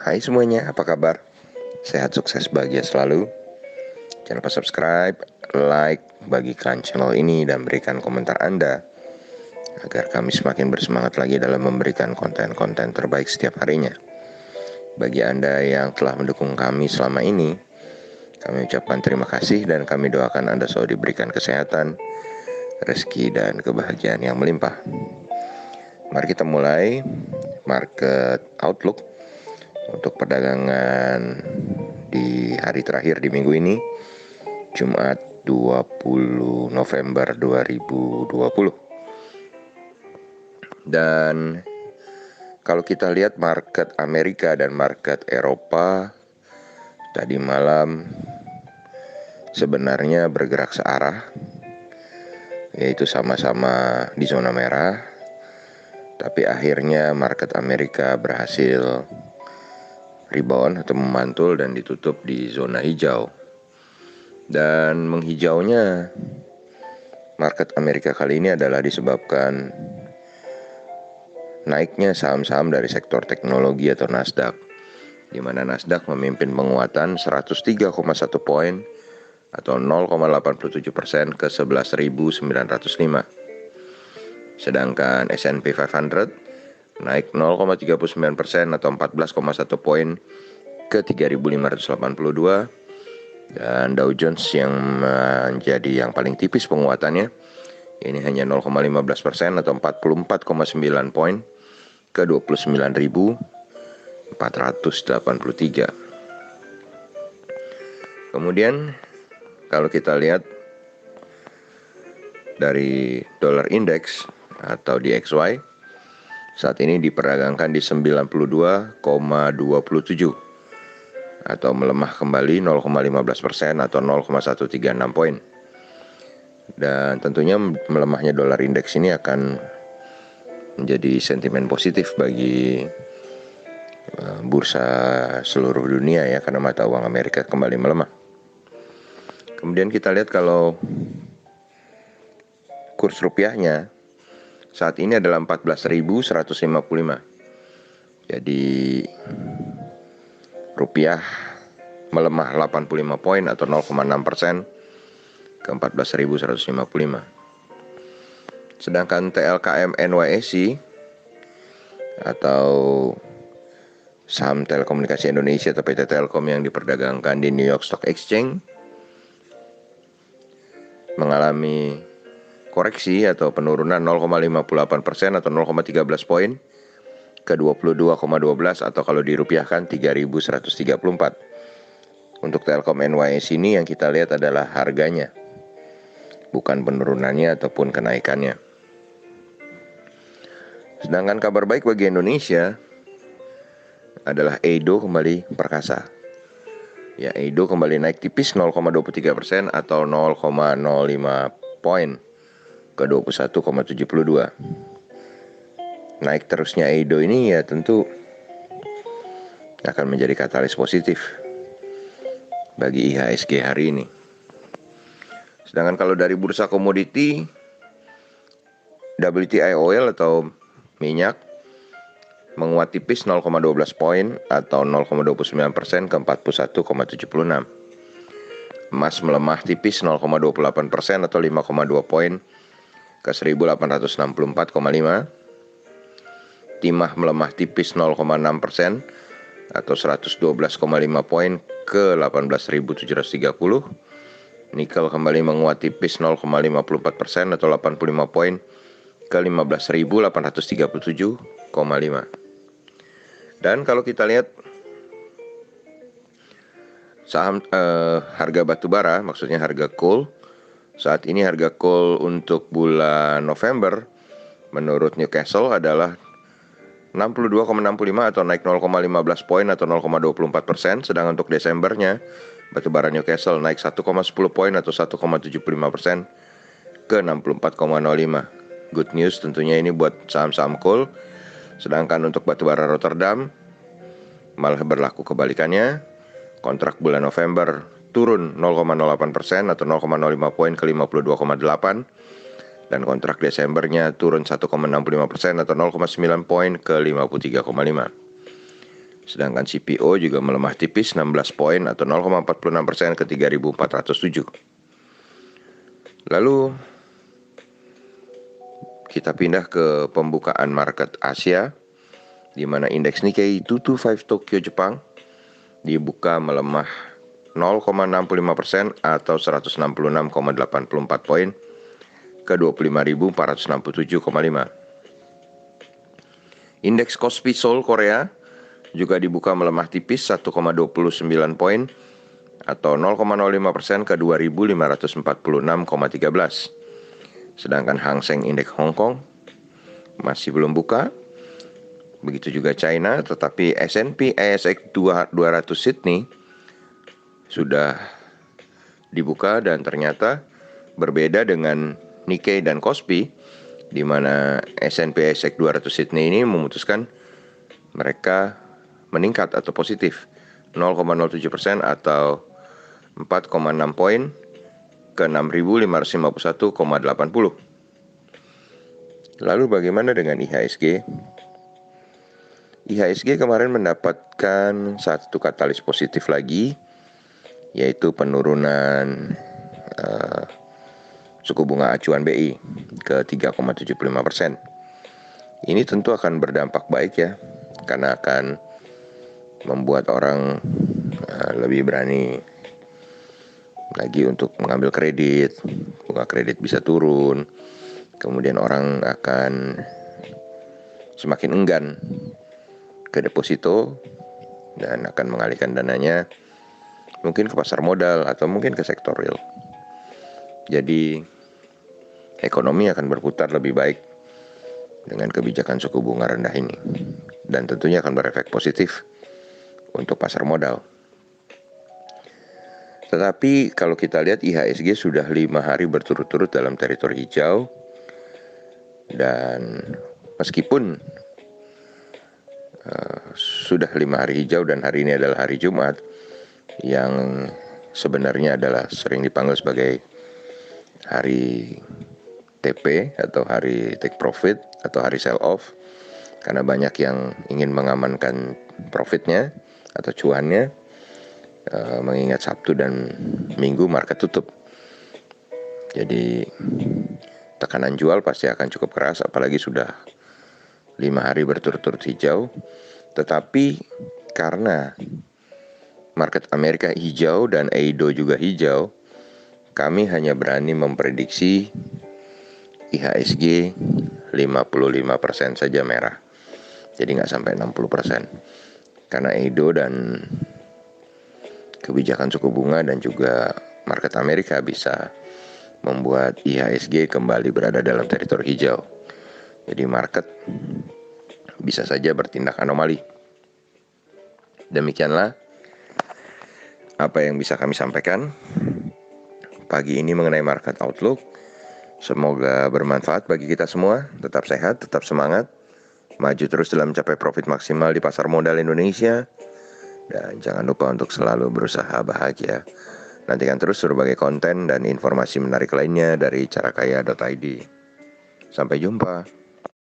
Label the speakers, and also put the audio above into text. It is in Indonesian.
Speaker 1: Hai semuanya, apa kabar? Sehat, sukses, bahagia selalu. Jangan lupa subscribe, like, bagikan channel ini, dan berikan komentar Anda agar kami semakin bersemangat lagi dalam memberikan konten-konten terbaik setiap harinya. Bagi Anda yang telah mendukung kami selama ini, kami ucapkan terima kasih dan kami doakan Anda selalu diberikan kesehatan, rezeki, dan kebahagiaan yang melimpah. Mari kita mulai market outlook untuk perdagangan di hari terakhir di minggu ini, Jumat 20 November 2020. Dan kalau kita lihat market Amerika dan market Eropa tadi malam sebenarnya bergerak searah, yaitu sama-sama di zona merah. Tapi akhirnya market Amerika berhasil rebound atau memantul dan ditutup di zona hijau. Dan menghijaunya market Amerika kali ini adalah disebabkan naiknya saham-saham dari sektor teknologi atau Nasdaq, di mana Nasdaq memimpin penguatan 103,1 poin atau 0,87% ke 11.905. Sedangkan S&P 500 naik 0,39% atau 14,1 poin ke 3.582, dan Dow Jones yang menjadi yang paling tipis penguatannya, ini hanya 0,15% atau 44,9 poin ke 29.483. Kemudian kalau kita lihat dari dollar index atau DXY, saat ini diperdagangkan di 92,27 atau melemah kembali 0,15% atau 0,136 poin. Dan tentunya melemahnya dolar indeks ini akan menjadi sentimen positif bagi bursa seluruh dunia ya, karena mata uang Amerika kembali melemah. Kemudian kita lihat kalau kurs rupiahnya saat ini adalah 14.155. Jadi rupiah melemah 85 poin atau 0,6% ke 14.155. Sedangkan TLKM NYSE atau saham telekomunikasi Indonesia atau PT Telkom yang diperdagangkan di New York Stock Exchange mengalami koreksi atau penurunan 0,58% atau 0,13 poin ke 22,12 atau kalau dirupiahkan 3.134. Untuk Telkom NYSE ini yang kita lihat adalah harganya, bukan penurunannya ataupun kenaikannya. Sedangkan kabar baik bagi Indonesia adalah Edo kembali perkasa. Ya, Edo kembali naik tipis 0,23% atau 0,05 poin ke 21,72. Naik terusnya Edo ini ya tentu akan menjadi katalis positif bagi IHSG hari ini. Sedangkan kalau dari bursa komoditi, WTI oil atau minyak menguat tipis 0,12 poin atau 0,29% ke 41,76. Emas melemah tipis 0,28% atau 5,2 poin ke 1.864,5. Timah melemah tipis 0,6% atau 112,5 poin ke 18.730. Nikel kembali menguat tipis 0,54% atau 85 poin ke 15.837,5. Dan kalau kita lihat saham harga batubara, maksudnya harga coal, saat ini harga coal untuk bulan November menurut Newcastle adalah 62,65 atau naik 0,15 poin atau 0,24%. Sedangkan untuk Desembernya batubara Newcastle naik 1,10 poin atau 1,75% ke 64,05. Good news tentunya ini buat saham-saham coal. Sedangkan untuk batubara Rotterdam malah berlaku kebalikannya. Kontrak bulan November turun 0,08% atau 0,05 poin ke 52,8. Dan kontrak Desembernya turun 1,65% atau 0,9 poin ke 53,5. Sedangkan CPO juga melemah tipis 16 poin atau 0,46% ke 3.407. Lalu kita pindah ke pembukaan market Asia, di mana indeks Nikkei 225 Tokyo Jepang dibuka melemah 0,65% atau 166,84 poin ke 25.467,5. Indeks Kospi Seoul Korea juga dibuka melemah tipis 1,29 poin atau 0,05% ke 2.546,13. Sedangkan Hang Seng Indeks Hong Kong masih belum buka. Begitu juga China, tetapi S&P ASX 200 Sydney sudah dibuka dan ternyata berbeda dengan Nikkei dan Kospi, di mana S&P ASX 200 Sydney ini memutuskan mereka meningkat atau positif 0,07% atau 4,6 poin ke 6.551,80. Lalu bagaimana dengan IHSG? IHSG kemarin mendapatkan satu katalis positif lagi, yaitu penurunan suku bunga acuan BI ke 3,75%. Ini tentu akan berdampak baik ya, karena akan membuat orang lebih berani lagi untuk mengambil kredit, bunga kredit bisa turun, kemudian orang akan semakin enggan ke deposito dan akan mengalihkan dananya mungkin ke pasar modal atau mungkin ke sektor real. Jadi ekonomi akan berputar lebih baik dengan kebijakan suku bunga rendah ini, dan tentunya akan berefek positif untuk pasar modal. Tetapi kalau kita lihat IHSG sudah 5 hari berturut-turut dalam teritori hijau, dan meskipun sudah 5 hari hijau dan hari ini adalah hari Jumat, yang sebenarnya adalah sering dipanggil sebagai hari TP atau hari take profit atau hari sell off, karena banyak yang ingin mengamankan profitnya atau cuannya, mengingat Sabtu dan Minggu market tutup. Jadi tekanan jual pasti akan cukup keras, apalagi sudah 5 hari berturut-turut hijau. Tetapi karena market Amerika hijau dan EIDO juga hijau, kami hanya berani memprediksi IHSG 55% saja merah. Jadi nggak sampai 60%. Karena EIDO dan kebijakan suku bunga dan juga market Amerika bisa membuat IHSG kembali berada dalam teritori hijau. Jadi market bisa saja bertindak anomali. Demikianlah apa yang bisa kami sampaikan pagi ini mengenai market outlook. Semoga bermanfaat bagi kita semua. Tetap sehat, tetap semangat, maju terus dalam mencapai profit maksimal di pasar modal Indonesia. Dan jangan lupa untuk selalu berusaha bahagia. Nantikan terus berbagai konten dan informasi menarik lainnya dari carakaya.id. Sampai jumpa.